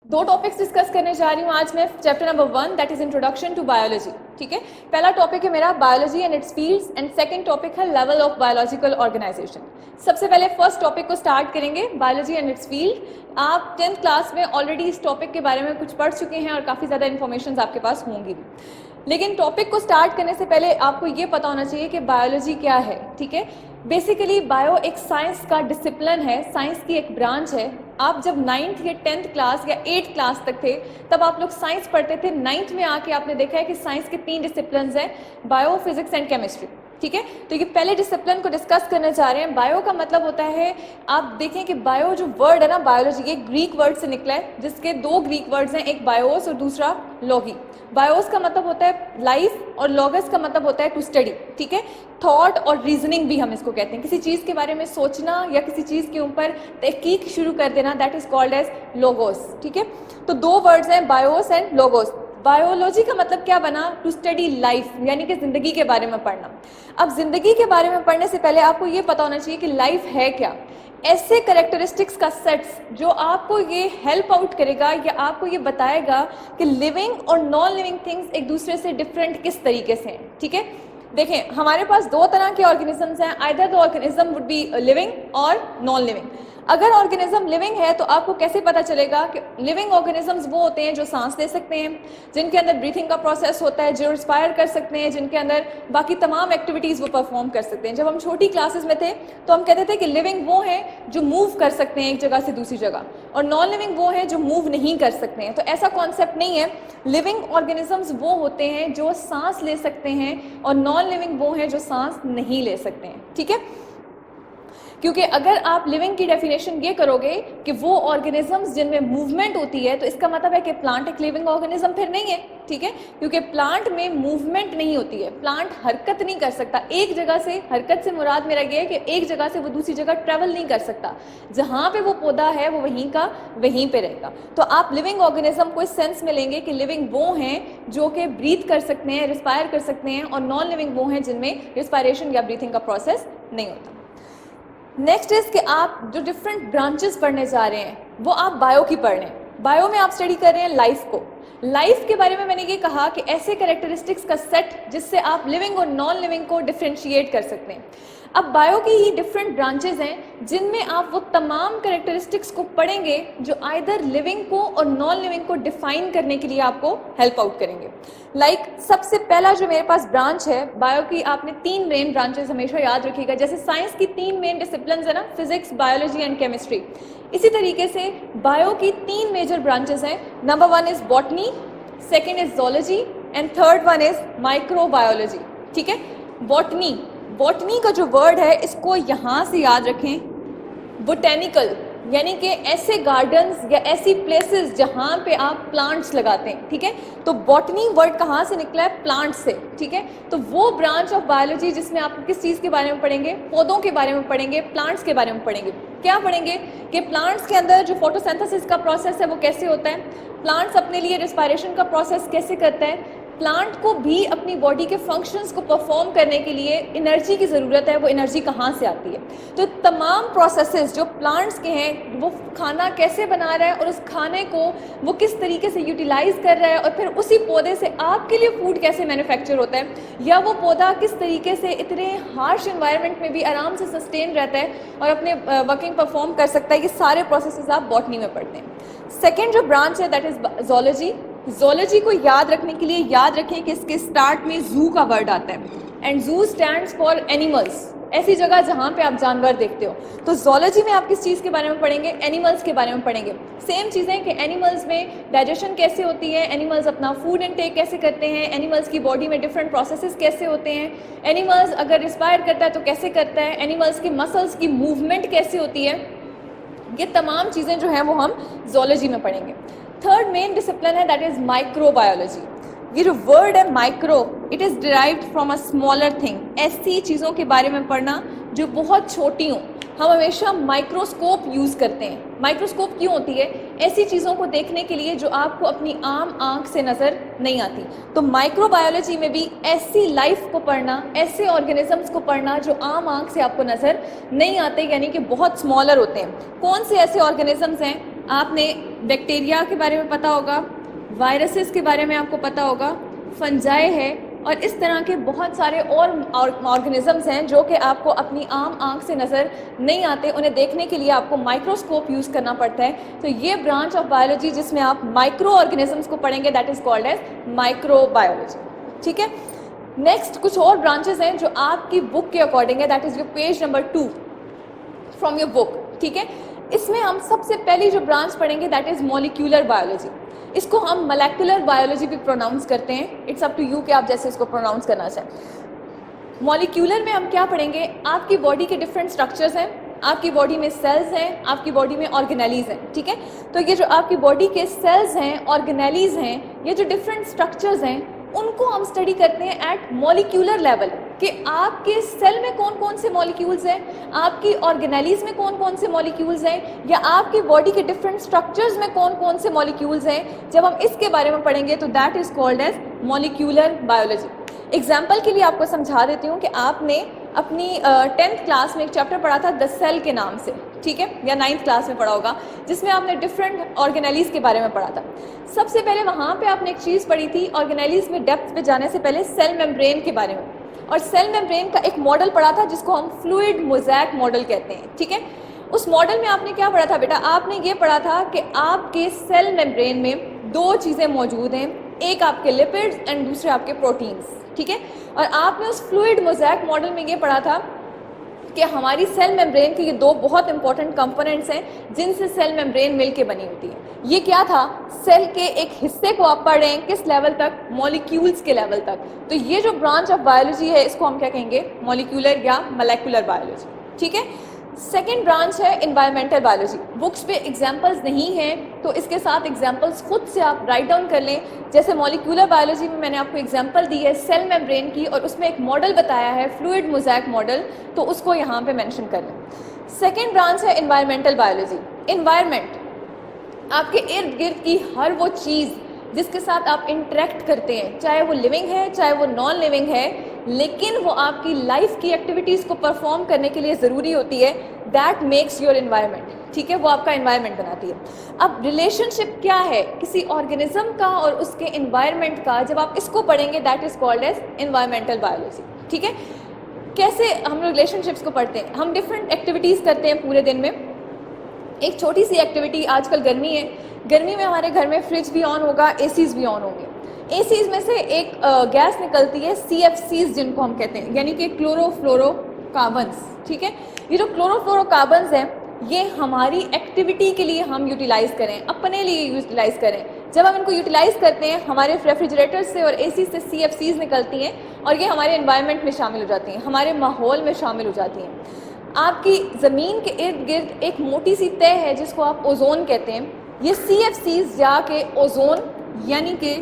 दो topics discuss करने जा रही हूँ आज मैं। Chapter number 1 that is introduction to biology. ठीक है, पहला टॉपिक है मेरा biology and its fields and second topic है लेवल ऑफ बायोलॉजिकल ऑर्गेनाइजेशन। सबसे पहले फर्स्ट टॉपिक को स्टार्ट करेंगे, बायोलॉजी एंड इट्स फील्ड। आप 10th क्लास में ऑलरेडी इस टॉपिक के बारे में कुछ पढ़ चुके हैं और काफ़ी ज़्यादा इन्फॉर्मेशन आपके पास होंगी, लेकिन टॉपिक को स्टार्ट करने से पहले आपको ये पता होना चाहिए कि बायोलॉजी क्या है। ठीक है, बेसिकली बायो एक साइंस का डिसिप्लिन है, साइंस की एक ब्रांच है। आप जब 9th या 10th क्लास या 8th क्लास तक थे तब आप लोग साइंस पढ़ते थे। 9th में आके आपने देखा है कि साइंस के 3 डिसिप्लिन्स हैं, बायो, फिजिक्स एंड केमिस्ट्री। ठीक है, तो ये पहले डिसिप्लिन को डिस्कस करने जा रहे हैं। बायो का मतलब होता है, आप देखें कि बायो जो वर्ड है ना, बायोलॉजी, ये ग्रीक वर्ड से निकला है, जिसके 2 ग्रीक वर्ड्स हैं, एक बायोस और दूसरा लॉगी। बायोस का मतलब होता है लाइफ और लॉगस का मतलब होता है टू स्टडी। ठीक है, थॉट और रीजनिंग भी हम इसको कहते हैं, किसी चीज़ के बारे में सोचना या किसी चीज़ के ऊपर तहकीक शुरू कर देना, that is called as logos. ठीक है, तो 2 वर्ड्स हैं, बायोस एंड लोगोस। बायोलॉजी का मतलब क्या बना? टू स्टडी लाइफ, यानी कि ज़िंदगी के बारे में पढ़ना। अब ज़िंदगी के बारे में पढ़ने से पहले आपको ये पता होना चाहिए कि लाइफ है क्या, ऐसे करेक्टरिस्टिक्स का सेट्स जो आपको ये हेल्प आउट करेगा या आपको ये बताएगा कि लिविंग और नॉन लिविंग थिंग्स एक दूसरे से डिफरेंट किस तरीके से हैं। ठीक है, देखें हमारे पास 2 तरह के ऑर्गेनिजम्स हैं, either the organism would be living और नॉन लिविंग। अगर ऑर्गेनिज्म लिविंग है तो आपको कैसे पता चलेगा कि लिविंग ऑर्गेनिजम्स वो होते हैं जो सांस ले सकते हैं, जिनके अंदर ब्रीथिंग का प्रोसेस होता है, जो रिस्पायर कर सकते हैं, जिनके अंदर बाकी तमाम एक्टिविटीज़ वो परफॉर्म कर सकते हैं। जब हम छोटी क्लासेस में थे तो हम कहते थे कि लिविंग वो हैं जो मूव कर सकते हैं एक जगह से दूसरी जगह, और नॉन लिविंग वो हैं जो मूव नहीं कर सकते हैं। तो ऐसा कॉन्सेप्ट नहीं है। लिविंग ऑर्गेनिजम्स वो होते हैं जो सांस ले सकते हैं और नॉन लिविंग वो हैं जो सांस नहीं ले सकते हैं। ठीक है, क्योंकि अगर आप लिविंग की डेफिनेशन ये करोगे कि वो ऑर्गेनिजम्स जिनमें मूवमेंट होती है, तो इसका मतलब है कि प्लांट एक लिविंग ऑर्गेनिज्म फिर नहीं है। ठीक है, क्योंकि प्लांट में मूवमेंट नहीं होती है, प्लांट हरकत नहीं कर सकता एक जगह से। हरकत से मुराद मेरा ये है कि एक जगह से वो दूसरी जगह ट्रैवल नहीं कर सकता, जहाँ पे वो पौधा है वो वहीं का वहीं पे रहेगा। तो आप लिविंग ऑर्गेनिज्म को इस सेंस में लेंगे कि लिविंग वो हैं जो कि ब्रीथ कर सकते हैं, रिस्पायर कर सकते हैं, और नॉन लिविंग वो हैं जिनमें रिस्पायरेशन या ब्रीथिंग का प्रोसेस नहीं होता। नेक्स्ट इज कि आप जो डिफरेंट ब्रांचेस पढ़ने जा रहे हैं वो आप बायो की पढ़ रहे हैं। बायो में आप स्टडी कर रहे हैं लाइफ को। लाइफ के बारे में मैंने ये कहा कि ऐसे कैरेक्टरिस्टिक्स का सेट जिससे आप लिविंग और नॉन लिविंग को डिफ्रेंशिएट कर सकते हैं। अब बायो की ही डिफरेंट ब्रांचेस हैं जिनमें आप वो तमाम कैरेक्टरिस्टिक्स को पढ़ेंगे जो आइदर लिविंग को और नॉन लिविंग को डिफाइन करने के लिए आपको हेल्प आउट करेंगे। लाइक सबसे पहला जो मेरे पास ब्रांच है बायो की, आपने 3 मेन ब्रांचेस हमेशा याद रखिएगा। जैसे साइंस की 3 मेन डिसिप्लिन है ना, फिजिक्स, बायोलॉजी एंड केमिस्ट्री, इसी तरीके से बायो की 3 मेजर ब्रांचेस हैं। Number 1 is botany, second is zoology and third one is microbiology. ठीक है, बॉटनी, बॉटनी का जो वर्ड है इसको यहाँ से याद रखें, बोटेनिकल, यानी कि ऐसे गार्डन्स या ऐसी प्लेसेस जहाँ पे आप प्लांट्स लगाते हैं। ठीक है, तो बॉटनी वर्ड कहाँ से निकला है? प्लांट से। ठीक है, तो वो ब्रांच ऑफ बायोलॉजी जिसमें आप किस चीज़ के बारे में पढ़ेंगे? पौधों के बारे में पढ़ेंगे, प्लांट्स के बारे में पढ़ेंगे। क्या पढ़ेंगे कि प्लांट्स के अंदर जो फोटोसिंथेसिस का प्रोसेस है वो कैसे होता है, प्लांट्स अपने लिए रिस्पायरेशन का प्रोसेस कैसे करता है, प्लांट को भी अपनी बॉडी के फंक्शंस को परफॉर्म करने के लिए एनर्जी की ज़रूरत है, वो एनर्जी कहाँ से आती है। तो तमाम प्रोसेसेस जो प्लांट्स के हैं, वो खाना कैसे बना रहा है और उस खाने को वो किस तरीके से यूटिलाइज कर रहा है, और फिर उसी पौधे से आपके लिए फूड कैसे मैन्युफैक्चर होता है, या वो पौधा किस तरीके से इतने हार्श इन्वायरमेंट में भी आराम से सस्टेन रहता है और अपने वर्किंग परफॉर्म कर सकता है, ये सारे प्रोसेसेस आप बॉटनी में पढ़ते हैं। सेकेंड जो ब्रांच है दैट इज जोलॉजी। जोलॉजी को याद रखने के लिए याद रखें कि इसके स्टार्ट में जू का वर्ड आता है, एंड जू स्टैंड्स फॉर एनिमल्स, ऐसी जगह जहाँ पे आप जानवर देखते हो। तो जोलॉजी में आप किस चीज़ के बारे में पढ़ेंगे? एनिमल्स के बारे में पढ़ेंगे। सेम चीज़ें कि एनिमल्स में डाइजेशन कैसे होती है, एनिमल्स अपना फूड इनटेक कैसे करते हैं, एनिमल्स की बॉडी में डिफरेंट प्रोसेसेस कैसे होते हैं, एनिमल्स अगर रिस्पायर करता है तो कैसे करता है, एनिमल्स की मसल्स की मूवमेंट कैसे होती है, ये तमाम चीज़ें जो हैं वो हम जोलॉजी में पढ़ेंगे। थर्ड मेन डिसिप्लिन है दैट इज माइक्रोबायोलॉजी। ये जो वर्ड है micro, it is derived from a smaller thing, ऐसी चीज़ों के बारे में पढ़ना जो बहुत छोटी हों। हम हमेशा माइक्रोस्कोप यूज़ करते हैं। माइक्रोस्कोप क्यों होती है? ऐसी चीज़ों को देखने के लिए जो आपको अपनी आम आंख से नज़र नहीं आती। तो माइक्रोबायोलॉजी में भी ऐसी लाइफ को पढ़ना, ऐसे ऑर्गेनिजम्स को पढ़ना जो आम आंख से आपको नज़र नहीं आते, यानी कि बहुत स्मॉलर होते हैं। कौन से ऐसे ऑर्गेनिजम्स हैं? आपने बैक्टीरिया के बारे में पता होगा, वायरसेस के बारे में आपको पता होगा, फंजाई है, और इस तरह के बहुत सारे और ऑर्गेनिजम्स हैं जो कि आपको अपनी आम आंख से नज़र नहीं आते, उन्हें देखने के लिए आपको माइक्रोस्कोप यूज़ करना पड़ता है। तो ये ब्रांच ऑफ बायोलॉजी जिसमें आप माइक्रो ऑर्गेनिजम्स को पढ़ेंगे, that is called as microbiology. ठीक है, नेक्स्ट कुछ और ब्रांचेस हैं जो आपकी बुक के अकॉर्डिंग है, that is your page number 2 from your book. ठीक है, इसमें हम सबसे पहली जो ब्रांच पढ़ेंगे दैट इज़ मॉलिक्यूलर बायोलॉजी। इसको हम मोलेकुलर बायोलॉजी भी प्रोनाउंस करते हैं, इट्स अप टू यू कि आप जैसे इसको प्रोनाउंस करना चाहें। मॉलिक्यूलर में हम क्या पढ़ेंगे, आपकी बॉडी के डिफरेंट स्ट्रक्चर्स हैं, आपकी बॉडी में सेल्स हैं, आपकी बॉडी में ऑर्गेनेलीज हैं। ठीक है, तो ये जो आपकी बॉडी के सेल्स हैं, ऑर्गेनेलीज हैं, ये जो डिफरेंट स्ट्रक्चर्स हैं, उनको हम स्टडी करते हैं एट मॉलिक्यूलर लेवल कि आपके सेल में कौन कौन से मॉलिक्यूल्स हैं, आपकी ऑर्गेनेलीज में कौन कौन से मॉलिक्यूल्स हैं, या आपकी बॉडी के डिफरेंट स्ट्रक्चर्स में कौन कौन से मॉलिक्यूल्स हैं। जब हम इसके बारे में पढ़ेंगे तो that is called as molecular biology. Example के लिए आपको समझा देती हूँ कि आपने अपनी 10th क्लास में एक चैप्टर पढ़ा था द सेल के नाम से, ठीक है, या 9th क्लास में पढ़ा होगा, जिसमें आपने डिफरेंट ऑर्गेनेलीज के बारे में पढ़ा था। सबसे पहले वहाँ पे आपने एक चीज़ पढ़ी थी, ऑर्गेनेलीज में डेप्थ पे जाने से पहले सेल मेम्ब्रेन के बारे में, और सेल मेम्ब्रेन का एक मॉडल पढ़ा था जिसको हम फ्लूइड मोज़ैक मॉडल कहते हैं। ठीक है, उस मॉडल में आपने क्या पढ़ा था बेटा, आपने ये पढ़ा था कि आपके सेल मेम्ब्रेन में दो चीज़ें मौजूद हैं, एक आपके लिपिड्स एंड दूसरे आपके प्रोटीन्स। ठीक है, और आपने उस फ्लूइड मोज़ैक मॉडल में ये पढ़ा था कि हमारी सेल मेम्ब्रेन के ये दो बहुत इंपॉर्टेंट कंपोनेंट्स हैं जिनसे सेल मेम्ब्रेन मिलके बनी होती है। ये क्या था, सेल के एक हिस्से को आप पढ़ रहे हैं, किस लेवल तक, मॉलिक्यूल्स के लेवल तक। तो ये जो ब्रांच ऑफ बायोलॉजी है इसको हम क्या कहेंगे, मॉलिक्यूलर या मोलेकुलर बायोलॉजी। ठीक है, सेकेंड ब्रांच है इन्वायरमेंटल बायोलॉजी। बुक्स पे एग्जाम्पल्स नहीं हैं तो इसके साथ एग्जाम्पल्स खुद से आप राइट डाउन कर लें। जैसे मॉलिक्यूलर बायोलॉजी में मैंने आपको एग्जाम्पल दी है सेल मेम्ब्रेन की, और उसमें एक मॉडल बताया है फ्लूइड मोज़ैक मॉडल, तो उसको यहाँ पे मेंशन कर लें। सेकेंड ब्रांच है इन्वायरमेंटल बायोलॉजी। इन्वायरमेंट आपके इर्द गिर्द की हर वो चीज़ जिसके साथ आप इंटरेक्ट करते हैं, चाहे वो लिविंग है चाहे वो नॉन लिविंग है, लेकिन वो आपकी लाइफ की एक्टिविटीज़ को परफॉर्म करने के लिए ज़रूरी होती है, दैट मेक्स योर इन्वायरमेंट। ठीक है, वो आपका इन्वायरमेंट बनाती है। अब रिलेशनशिप क्या है किसी ऑर्गेनिज्म का और उसके इन्वायरमेंट का, जब आप इसको पढ़ेंगे that is called as environmental biology. ठीक है, कैसे हम लोग रिलेशनशिप्स को पढ़ते हैं, हम डिफरेंट एक्टिविटीज़ करते हैं पूरे दिन में। एक छोटी सी एक्टिविटी, आजकल गर्मी है, गर्मी में हमारे घर में फ्रिज भी ऑन होगा, एसीज़ भी ऑन होंगे। एसीज़ में से एक गैस निकलती है CFCs जिनको हम कहते हैं, यानी कि क्लोरोफ्लोरोकार्बन्स। ठीक है, ये जो क्लोरोफ्लोरोकार्बन्स हैं ये हमारी एक्टिविटी के लिए हम यूटिलाइज़ करें, अपने लिए यूटिलाइज़ करें। जब हम इनको यूटिलाइज़ करते हैं हमारे रेफ्रिजरेटर से और एसी से CFCs निकलती हैं और ये हमारे एनवायरनमेंट में शामिल हो जाती हैं, हमारे माहौल में शामिल हो जाती हैं। आपकी ज़मीन के इर्द गिर्द एक मोटी सी तह है जिसको आप ओजोन कहते हैं, ये CFCs जाके ओजोन यानी कि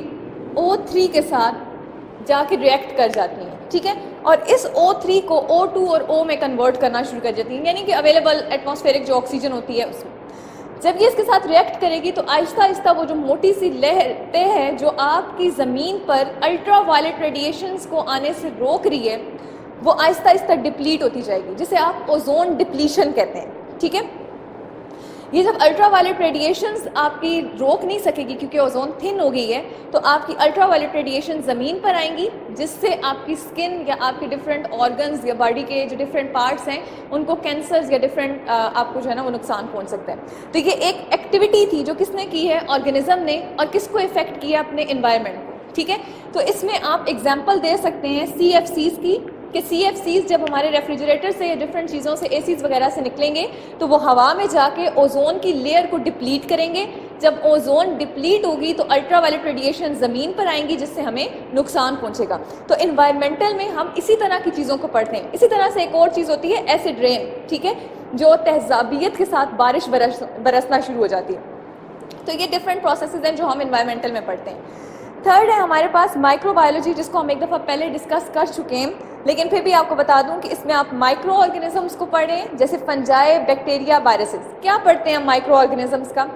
O3 के साथ जाके रिएक्ट कर जाती हैं। ठीक है, और इस O3 को O2 और O में कन्वर्ट करना शुरू कर देती हैं, यानी कि अवेलेबल एटमॉस्फेरिक जो ऑक्सीजन होती है उसमें। जब ये इसके साथ रिएक्ट करेगी तो आहिस्ता आहिस्ता वो जो मोटी सी लहर तह है जो आपकी ज़मीन पर अल्ट्रा वायलेट रेडिएशंस को आने से रोक रही है, वो आहिस्ता आहिस्ता डिप्लीट होती जाएगी, जिसे आप ओजोन डिप्लीशन कहते हैं। ठीक है, ये जब अल्ट्रा वायलेट रेडिएशंस आपकी रोक नहीं सकेगी क्योंकि ओजोन थिन हो गई है, तो आपकी अल्ट्रा वायलेट रेडिएशन ज़मीन पर आएंगी, जिससे आपकी स्किन या आपके डिफरेंट ऑर्गन्स या बॉडी के जो डिफरेंट पार्ट्स हैं उनको कैंसर्स या डिफरेंट आपको जो है ना वो नुकसान पहुंच सकता है। तो ये एक एक्टिविटी थी जो किसने की है, ऑर्गेनिज्म ने, और किसको इफेक्ट किया, अपने इन्वायरमेंट को। ठीक है, तो इसमें आप एग्जाम्पल दे सकते हैं CFCs की, कि CFCs जब हमारे रेफ्रिजरेटर से या डिफरेंट चीज़ों से एसीज वगैरह से निकलेंगे तो वो हवा में जाके ओजोन की लेयर को डिप्लीट करेंगे। जब ओजोन डिप्लीट होगी तो अल्ट्रा वायलेट रेडिएशन ज़मीन पर आएंगी, जिससे हमें नुकसान पहुंचेगा। तो इन्वायरमेंटल में हम इसी तरह की चीज़ों को पढ़ते हैं। इसी तरह से एक और चीज़ होती है एसिड रेन। ठीक है, जो तहज़ाबियत के साथ बारिश बरसना शुरू हो जाती है। तो ये डिफरेंट प्रोसेसेस हैं जो हम इन्वायरमेंटल में पढ़ते हैं। थर्ड है हमारे पास माइक्रोबायोलॉजी, जिसको हम एक दफ़ा पहले डिस्कस कर चुके हैं, लेकिन फिर भी आपको बता दूं कि इसमें आप माइक्रो ऑर्गेनिजम्स को पढ़ें, जैसे फंजाई, बैक्टीरिया, वायरसेस। क्या पढ़ते हैं हम माइक्रो ऑर्गेनिजम्स का,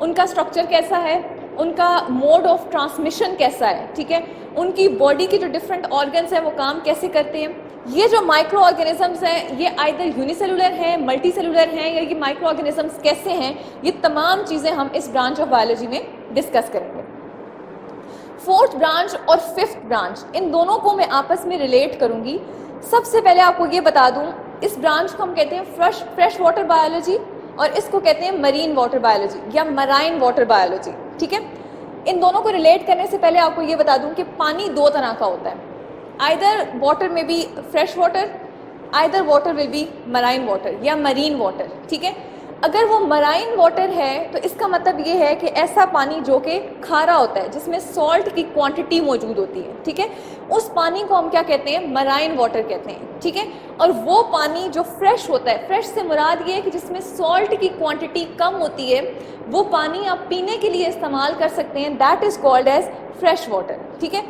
उनका स्ट्रक्चर कैसा है, उनका मोड ऑफ ट्रांसमिशन कैसा है। ठीक है, उनकी बॉडी के जो डिफरेंट ऑर्गन्स हैं वो काम कैसे करते हैं, ये जो माइक्रो ऑर्गेनिजम्स हैं ये आइदर यूनिसेलुलर हैं, मल्टी सेलुलर हैं, या ये माइक्रो ऑर्गेनिजम्स कैसे हैं, ये तमाम चीज़ें हम इस ब्रांच ऑफ बायोलॉजी में डिस्कस करेंगे। फोर्थ ब्रांच और फिफ्थ ब्रांच, इन दोनों को मैं आपस में रिलेट करूंगी। सबसे पहले आपको ये बता दूं, इस ब्रांच को हम कहते हैं फ्रेश वाटर बायोलॉजी और इसको कहते हैं मरीन वाटर बायोलॉजी या मराइन वाटर बायोलॉजी। ठीक है, इन दोनों को रिलेट करने से पहले आपको ये बता दूं कि पानी दो तरह का होता है, आइदर वाटर में be fresh water, either water will be marine water या मरीन वाटर। ठीक है, अगर वो मराइन वाटर है तो इसका मतलब ये है कि ऐसा पानी जो कि खारा होता है, जिसमें सॉल्ट की क्वांटिटी मौजूद होती है। ठीक है, उस पानी को हम क्या कहते हैं, मराइन वाटर कहते हैं। ठीक है, और वो पानी जो फ्रेश होता है, फ्रेश से मुराद ये है कि जिसमें सॉल्ट की क्वांटिटी कम होती है, वो पानी आप पीने के लिए इस्तेमाल कर सकते हैं, that is called as fresh water. ठीक है,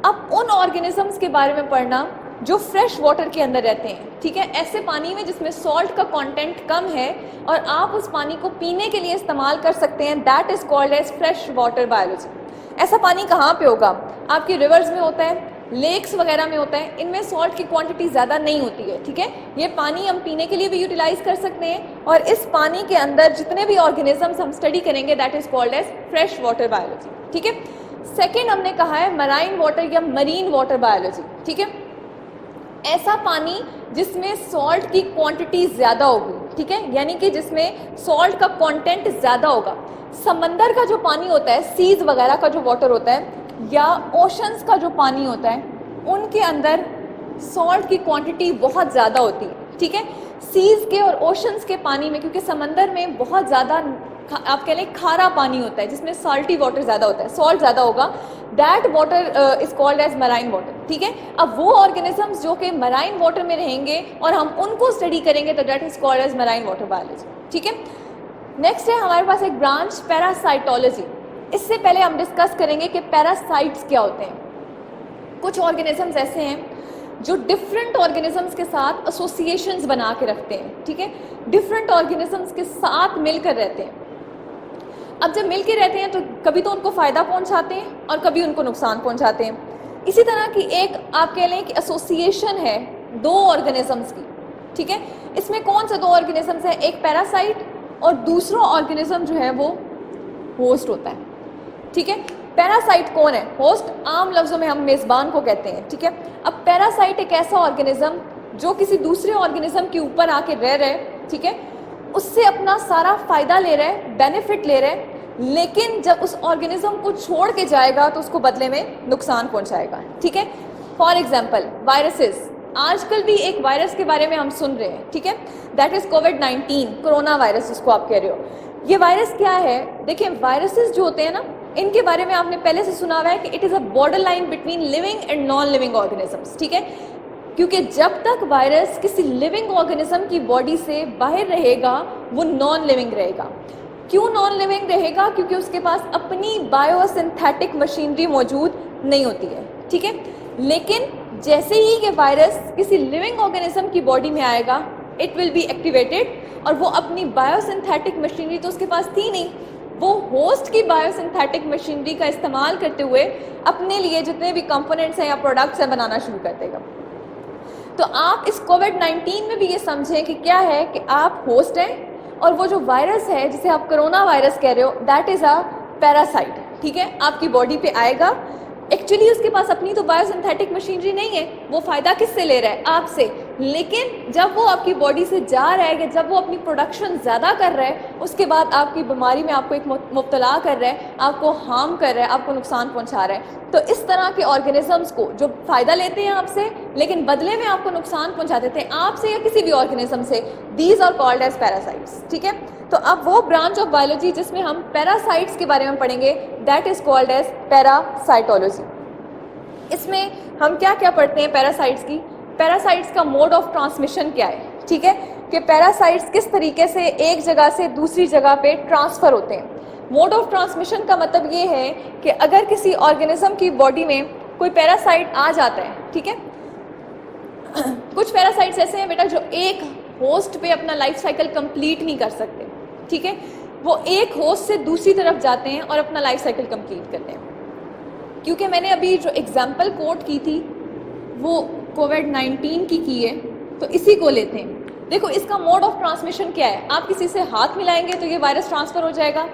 अब उन ऑर्गेनिजम्स के बारे में पढ़ना जो फ्रेश वाटर के अंदर रहते हैं। ठीक है, ऐसे पानी में जिसमें सॉल्ट का कंटेंट कम है और आप उस पानी को पीने के लिए इस्तेमाल कर सकते हैं, that is called as fresh water biology. ऐसा पानी कहाँ पे होगा, आपके रिवर्स में होता है, लेक्स वगैरह में होता है, इनमें सॉल्ट की क्वांटिटी ज़्यादा नहीं होती है। ठीक है, ये पानी हम पीने के लिए भी यूटिलाइज कर सकते हैं और इस पानी के अंदर जितने भी ऑर्गेनिजम्स हम स्टडी करेंगे that is called as fresh water biology. ठीक है, सेकेंड हमने कहा है मराइन वाटर या मरीन वाटर बायोलॉजी। ठीक है, ऐसा पानी जिसमें सॉल्ट की क्वांटिटी ज़्यादा होगी। ठीक है, यानी कि जिसमें सॉल्ट का कंटेंट ज़्यादा होगा। समंदर का जो पानी होता है, सीज वगैरह का जो वाटर होता है, या ओशंस का जो पानी होता है, उनके अंदर सॉल्ट की क्वांटिटी बहुत ज़्यादा होती है। ठीक है, सीज के और ओशंस के पानी में, क्योंकि समंदर में बहुत ज़्यादा आप कह लें खारा पानी होता है जिसमें सॉल्टी वाटर ज़्यादा होता है, सॉल्ट ज़्यादा होगा, that water is called as marine water. ठीक है, अब वो ऑर्गेनिजम्स जो कि मराइन वाटर में रहेंगे और हम उनको स्टडी करेंगे तो that is called as marine water biology. ठीक है, नेक्स्ट है हमारे पास एक ब्रांच पैरासाइटोलॉजी। इससे पहले हम डिस्कस करेंगे कि पैरासाइट्स क्या होते हैं। कुछ ऑर्गेनिजम्स ऐसे हैं जो डिफरेंट ऑर्गेनिजम्स के साथ एसोसिएशंस बना के रखते हैं। ठीक है, डिफरेंट ऑर्गेनिजम्स के साथ मिलकर रहते हैं। अब जब मिल के रहते हैं तो कभी तो उनको फ़ायदा पहुंचाते हैं और कभी उनको नुकसान पहुंचाते हैं। इसी तरह की एक आप कह लें कि एसोसिएशन है दो ऑर्गेनिजम्स की। ठीक है, इसमें कौन से दो ऑर्गेनिजम्स हैं, एक पैरासाइट और दूसरा ऑर्गेनिज्म जो है वो होस्ट होता है। ठीक है, पैरासाइट कौन है, होस्ट आम लफ्ज़ों में हम मेज़बान को कहते हैं। ठीक है, अब पैरासाइट एक ऐसा ऑर्गेनिज्म जो किसी दूसरे ऑर्गेनिज्म के ऊपर आके रह रहे हैं। ठीक है, उससे अपना सारा फ़ायदा ले रहा है, बेनिफिट ले रहा है, लेकिन जब उस ऑर्गेनिज्म को छोड़ के जाएगा तो उसको बदले में नुकसान पहुंचाएगा। ठीक है, फॉर एग्जांपल वायरसेस, आजकल भी एक वायरस के बारे में हम सुन रहे हैं। ठीक है, that is covid, corona virus जिसको आप कह रहे हो। ये वायरस क्या है, देखिए वायरसेस जो होते हैं ना, इनके बारे में आपने पहले से सुना हुआ है कि it is a border line between living and non living organisms. ठीक है, क्योंकि जब तक वायरस किसी लिविंग ऑर्गेनिज्म की बॉडी से बाहर रहेगा वो नॉन लिविंग रहेगा। क्यों नॉन लिविंग रहेगा, क्योंकि उसके पास अपनी बायोसिंथेटिक मशीनरी मौजूद नहीं होती है। ठीक है, लेकिन जैसे ही ये वायरस किसी लिविंग ऑर्गेनिज्म की बॉडी में आएगा इट विल बी एक्टिवेटेड, और वो अपनी बायोसिंथेटिक मशीनरी तो उसके पास थी नहीं, वो होस्ट की बायोसिंथेटिक मशीनरी का इस्तेमाल करते हुए अपने लिए जितने भी कंपोनेंट्स हैं या प्रोडक्ट्स हैं बनाना शुरू कर देगा। तो आप इस कोविड-19 में भी ये समझें कि क्या है कि आप होस्ट हैं और वो जो वायरस है जिसे आप कोरोना वायरस कह रहे हो दैट इज़ अ पैरासाइट। ठीक है, आपकी बॉडी पे आएगा, एक्चुअली उसके पास अपनी तो बायोसिंथेटिक मशीनरी नहीं है, वो फ़ायदा किससे ले रहा है, आपसे। लेकिन जब वो आपकी बॉडी से जा रहा है कि जब वो अपनी प्रोडक्शन ज़्यादा कर रहा है, उसके बाद आपकी बीमारी में आपको एक मुब्तला कर रहा है, आपको हार्म कर रहा है, आपको नुकसान पहुंचा रहा है। तो इस तरह के ऑर्गेनिजम्स को जो फ़ायदा लेते हैं आपसे लेकिन बदले में आपको नुकसान पहुंचा देते हैं, आपसे या किसी भी ऑर्गेनिज्म से, these are called as parasites. ठीक है, तो अब वो ब्रांच ऑफ बायोलॉजी जिसमें हम पैरासाइट्स के बारे में पढ़ेंगे that is called as parasitology. इसमें हम क्या क्या पढ़ते हैं पैरासाइट्स की, पैरासाइट्स का मोड ऑफ ट्रांसमिशन क्या है। ठीक है, कि पैरासाइट्स किस तरीके से एक जगह से दूसरी जगह पे ट्रांसफ़र होते हैं। मोड ऑफ ट्रांसमिशन का मतलब ये है कि अगर किसी ऑर्गेनिज्म की बॉडी में कोई पैरासाइट आ जाता है, ठीक है, कुछ पैरासाइट्स ऐसे हैं बेटा जो एक होस्ट पे अपना लाइफ साइकिल कंप्लीट नहीं कर सकते। ठीक है, वो एक होस्ट से दूसरी तरफ जाते हैं और अपना लाइफ साइकिल कंप्लीट करते हैं। क्योंकि मैंने अभी जो एग्जाम्पल कोट की थी वो कोविड-19 की है, तो इसी को लेते हैं। देखो इसका मोड ऑफ ट्रांसमिशन क्या है, आप किसी से हाथ मिलाएंगे तो ये वायरस ट्रांसफ़र हो जाएगा।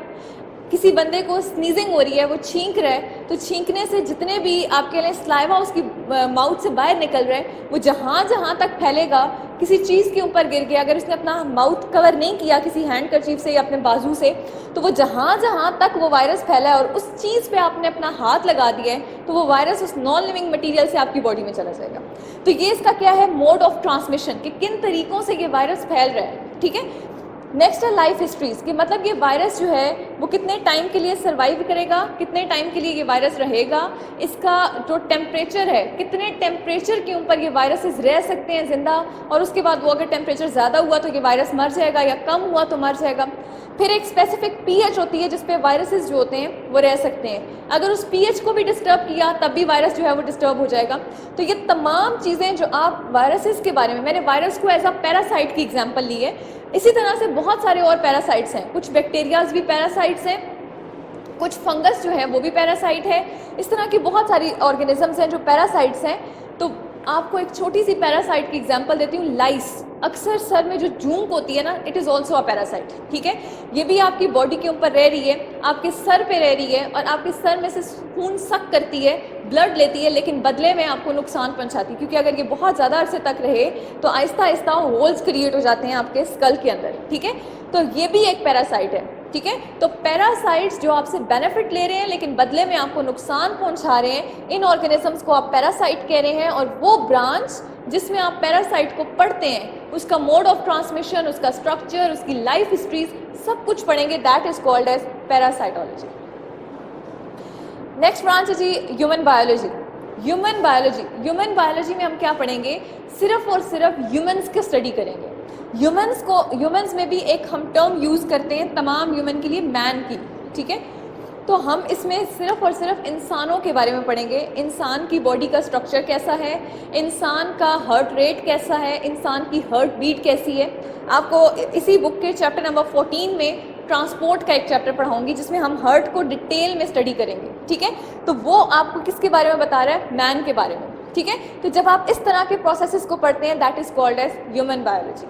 किसी बंदे को स्नीजिंग हो रही है, वो छींक रहा है, तो छींकने से जितने भी आपके लिए स्लाइवा उसकी माउथ से बाहर निकल रहा है, वो जहाँ जहाँ तक फैलेगा, किसी चीज़ के ऊपर गिर गया, अगर उसने अपना माउथ कवर नहीं किया किसी हैंड करचीफ से या अपने बाजू से, तो वो जहाँ जहाँ तक वो वायरस फैला है और उस चीज़ पे आपने अपना हाथ लगा दिया है, तो वो वायरस उस नॉन लिविंग मटीरियल से आपकी बॉडी में चला जाएगा। तो ये इसका क्या है, मोड ऑफ ट्रांसमिशन, कि किन तरीक़ों से ये वायरस फैल रहा है। ठीक है, नेक्स्ट है लाइफ हिस्ट्रीज, कि मतलब ये वायरस जो है वो कितने टाइम के लिए सर्वाइव करेगा, कितने टाइम के लिए ये वायरस रहेगा, इसका जो टेम्परेचर है, कितने टेम्परेचर के ऊपर ये वायरसेस रह सकते हैं ज़िंदा, और उसके बाद वो अगर टेम्परेचर ज़्यादा हुआ तो ये वायरस मर जाएगा, या कम हुआ तो मर जाएगा। फिर एक स्पेसिफिक पीएच होती है जिस पे वायरसेस जो होते हैं वो रह सकते हैं, अगर उस पीएच को भी डिस्टर्ब किया तब भी वायरस जो है वो डिस्टर्ब हो जाएगा। तो ये तमाम चीज़ें जो आप वायरसेस के बारे में, मैंने वायरस को एज अ पैरासाइट की एग्जांपल ली है, इसी तरह से बहुत सारे और पैरासाइट्स हैं, कुछ बैक्टीरियाज भी पैरासाइट्स हैं, कुछ फंगस जो है वो भी पैरासाइट है, इस तरह की बहुत सारी ऑर्गेनिजम्स हैं जो पैरासाइट्स हैं। तो आपको एक छोटी सी पैरासाइट की एग्जांपल देती हूँ, लाइस। अक्सर सर में जो जूंक होती है ना, it is also a parasite. ठीक है, ये भी आपकी बॉडी के ऊपर रह रही है, आपके सर पे रह रही है और आपके सर में से खून सक करती है, ब्लड लेती है, लेकिन बदले में आपको नुकसान पहुंचाती है, क्योंकि अगर ये बहुत ज़्यादा अरसे तक रहे तो आहिस्ता आहिस्ता होल्स क्रिएट हो जाते हैं आपके स्कल के अंदर। ठीक है, तो ये भी एक पैरासाइट है। ठीक है, तो पैरासाइट्स जो आपसे बेनिफिट ले रहे हैं लेकिन बदले में आपको नुकसान पहुंचा रहे हैं, इन ऑर्गेनिजम्स को आप पैरासाइट कह रहे हैं। और वो ब्रांच जिसमें आप पैरासाइट को पढ़ते हैं, उसका मोड ऑफ ट्रांसमिशन, उसका स्ट्रक्चर, उसकी लाइफ हिस्ट्रीज सब कुछ पढ़ेंगे, that is called as parasitology. Next branch है जी ह्यूमन बायोलॉजी। ह्यूमन बायोलॉजी में हम क्या पढ़ेंगे, सिर्फ और सिर्फ ह्यूमंस की स्टडी करेंगे। ह्यूमंस में भी एक हम टर्म यूज़ करते हैं तमाम ह्यूमन के लिए, मैन की। ठीक है, तो हम इसमें सिर्फ और सिर्फ इंसानों के बारे में पढ़ेंगे, इंसान की बॉडी का स्ट्रक्चर कैसा है, इंसान का हार्ट रेट कैसा है, इंसान की हार्ट बीट कैसी है। आपको इसी बुक के चैप्टर नंबर 14 में ट्रांसपोर्ट का एक चैप्टर पढ़ाऊंगी जिसमें हम हार्ट को डिटेल में स्टडी करेंगे। ठीक है, तो वो आपको किसके बारे में बता रहा है, मैन के बारे में। ठीक है, तो जब आप इस तरह के प्रोसेसेस को पढ़ते हैं, that is called as human biology.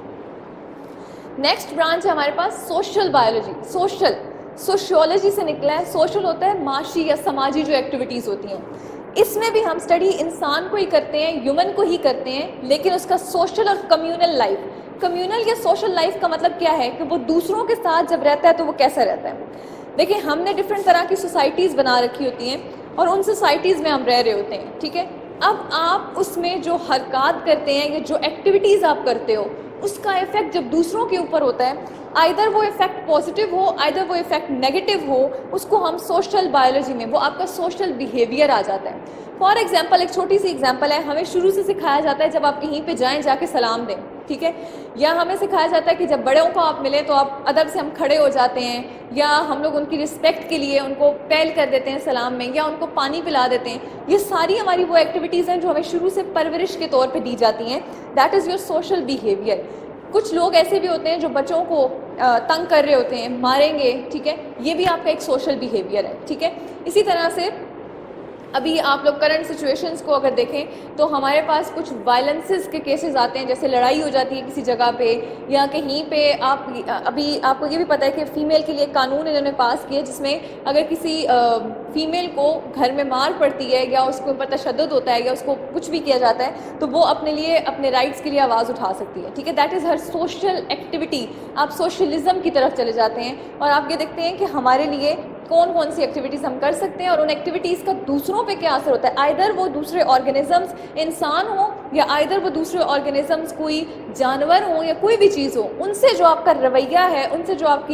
Next branch है हमारे पास सोशल बायोलॉजी। सोशियोलॉजी से निकला है, सोशल होता है माशी या समाजी जो एक्टिविटीज़ होती हैं, इसमें भी हम स्टडी इंसान को ही करते हैं, ह्यूमन को ही करते हैं, लेकिन उसका सोशल और कम्युनल लाइफ। कम्युनल या सोशल लाइफ का मतलब क्या है कि वो दूसरों के साथ जब रहता है तो वो कैसा रहता है। देखिए, हमने डिफरेंट तरह की सोसाइटीज़ बना रखी होती हैं और उन सोसाइटीज़ में हम रह रहे होते हैं। ठीक है, अब आप उसमें जो हरकत करते हैं या जो एक्टिविटीज़ आप करते हो, उसका इफेक्ट जब दूसरों के ऊपर होता है, आइदर वो इफेक्ट पॉजिटिव हो, आइदर वो इफेक्ट नेगेटिव हो, उसको हम सोशल बायोलॉजी में, वो आपका सोशल बिहेवियर आ जाता है। फॉर एग्जांपल, एक छोटी सी एग्जांपल है, हमें शुरू से सिखाया जाता है जब आप कहीं पे जाएं जाके सलाम दें। ठीक है, या हमें सिखाया जाता है कि जब बड़ों को आप मिलें तो आप अदब से हम खड़े हो जाते हैं, या हम लोग उनकी रिस्पेक्ट के लिए उनको पहल कर देते हैं सलाम में, या उनको पानी पिला देते हैं। ये सारी हमारी वो एक्टिविटीज़ हैं जो हमें शुरू से परवरिश के तौर पे दी जाती हैं, that is your social behaviour. कुछ लोग ऐसे भी होते हैं जो बच्चों को तंग कर रहे होते हैं, मारेंगे। ठीक है, ये भी आपका एक सोशल बिहेवियर है। ठीक है, इसी तरह से अभी आप लोग करंट सिचुएशंस को अगर देखें तो हमारे पास कुछ वायलेंसेस के केसेस आते हैं, जैसे लड़ाई हो जाती है किसी जगह पे या कहीं पे। अभी आपको ये भी पता है कि फ़ीमेल के लिए कानून इन्होंने पास किए जिसमें अगर किसी फ़ीमेल को घर में मार पड़ती है या उसके ऊपर तशद्दुद होता है या उसको कुछ भी किया जाता है तो वो अपने लिए, अपने राइट्स के लिए आवाज़ उठा सकती है। ठीक है, that is her social activity. आप सोशलिज्म की तरफ चले जाते हैं और आप ये देखते हैं कि हमारे लिए कौन कौन सी एक्टिविटीज़ हम कर सकते हैं और उन एक्टिविटीज़ का दूसरों पे क्या असर होता है। आइदर वो दूसरे ऑर्गेनिजम्स इंसान हो या आइदर वो दूसरे ऑर्गेनिजम्स कोई जानवर हो या कोई भी चीज़ हो, उनसे जो आपका रवैया है, उनसे जो आप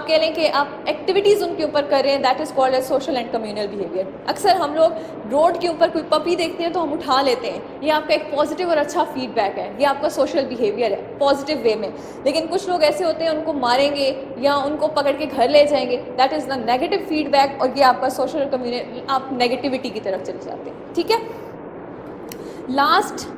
कह लें कि आप एक्टिविटीज़ उनके ऊपर कर रहे हैं, that is called as social and communal behaviour. अक्सर हम लोग रोड के ऊपर कोई पपी देखते हैं तो हम उठा लेते हैं, ये आपका एक पॉजिटिव और अच्छा फीडबैक है, ये आपका सोशल बिहेवियर है पॉजिटिव वे में। लेकिन कुछ लोग ऐसे होते हैं उनको मारेंगे या उनको पकड़ के घर ले जाएंगे, that is the negative feedback और ये आपका सोशल कम्युनल, आप नेगेटिविटी की तरफ चले जाते हैं। ठीक है, लास्ट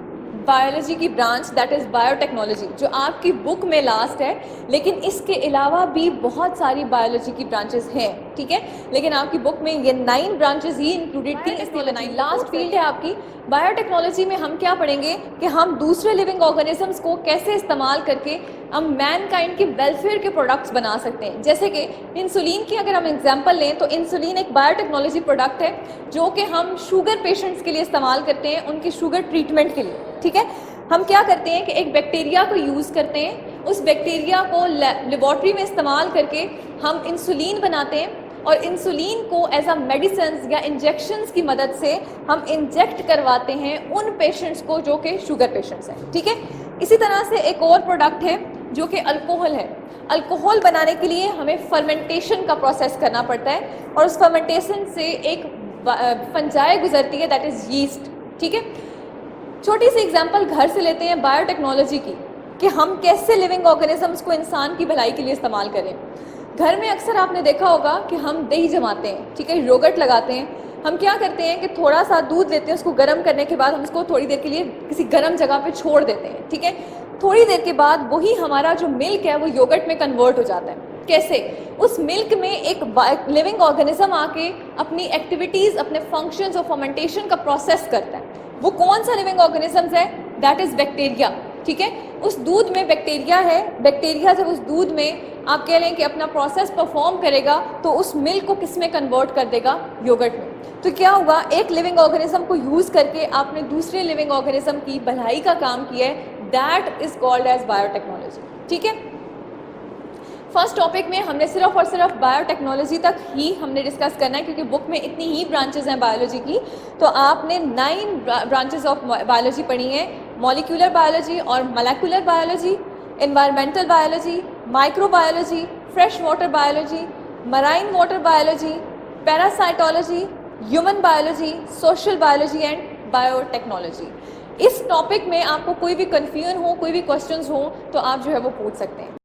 बायोलॉजी की ब्रांच दैट इज़ बायोटेक्नोलॉजी, जो आपकी बुक में लास्ट है, लेकिन इसके अलावा भी बहुत सारी बायोलॉजी की ब्रांचेस हैं, ठीक है, लेकिन आपकी बुक में ये 9 ब्रांचेस ही इंक्लूडेड थी, इसलिए 9 लास्ट फील्ड है आपकी। बायोटेक्नोलॉजी में हम क्या पढ़ेंगे कि हम दूसरे लिविंग ऑर्गेनिजम्स को कैसे इस्तेमाल करके हम मैनकाइंड के वेलफेयर के प्रोडक्ट्स बना सकते हैं। जैसे कि इंसुलिन की अगर हम एग्जांपल लें तो इंसुलिन एक बायोटेक्नोलॉजी प्रोडक्ट है जो कि हम शुगर पेशेंट्स के लिए इस्तेमाल करते हैं, उनकी शुगर ट्रीटमेंट के लिए, ठीक है। हम क्या करते हैं कि एक बैक्टीरिया को यूज़ करते हैं, उस बैक्टीरिया को लेबॉर्ट्री में इस्तेमाल करके हम इंसुलिन बनाते हैं और इंसुलिन को एज अ मेडिसिन या इंजेक्शंस की मदद से हम इंजेक्ट करवाते हैं उन पेशेंट्स को जो कि शुगर पेशेंट्स हैं, ठीक है। इसी तरह से एक और प्रोडक्ट है जो कि अल्कोहल है। अल्कोहल बनाने के लिए हमें फर्मेंटेशन का प्रोसेस करना पड़ता है और उस फर्मेंटेशन से एक फंजाई गुजरती है दैट इज़ यीस्ट, ठीक है। छोटी सी एग्जांपल घर से लेते हैं बायोटेक्नोलॉजी की कि हम कैसे लिविंग ऑर्गेनिजम्स को इंसान की भलाई के लिए इस्तेमाल करें। घर में अक्सर आपने देखा होगा कि हम दही जमाते हैं, ठीक है, योगर्ट लगाते हैं। हम क्या करते हैं कि थोड़ा सा दूध लेते हैं, उसको गर्म करने के बाद हम उसको थोड़ी देर के लिए किसी गर्म जगह पे छोड़ देते हैं, ठीक है। थोड़ी देर के बाद वही हमारा जो मिल्क है वो योगर्ट में कन्वर्ट हो जाता है। कैसे? उस मिल्क में एक लिविंग ऑर्गेनिज्म आके अपनी एक्टिविटीज़, अपने फंक्शंस और फर्मेंटेशन का प्रोसेस करता है। वो कौन सा लिविंग ऑर्गेनिजम्स है? दैट इज़ बैक्टीरिया, ठीक है। उस दूध में बैक्टीरिया है, बैक्टीरिया जब उस दूध में आप कह लें कि अपना प्रोसेस परफॉर्म करेगा तो उस मिल्क को किस में कन्वर्ट कर देगा? योगर्ट में। तो क्या होगा, एक लिविंग ऑर्गेनिज्म को यूज़ करके आपने दूसरे लिविंग ऑर्गेनिज्म की भलाई का काम किया है, that is called as biotechnology, ठीक है। फर्स्ट टॉपिक में हमने सिर्फ और सिर्फ बायोटेक्नोलॉजी तक ही हमने डिस्कस करना है क्योंकि बुक में इतनी ही ब्रांचेज हैं बायोलॉजी की। तो आपने 9 ब्रांचेज ऑफ बायोलॉजी पढ़ी हैं, मॉलिक्यूलर बायोलॉजी और molecular biology, environmental biology, microbiology, fresh water biology, marine water biology, parasitology, human biology, social biology and biotechnology. इस टॉपिक में आपको कोई भी कन्फ्यूजन हो, कोई भी क्वेश्चंस हो तो आप जो है वो पूछ सकते हैं।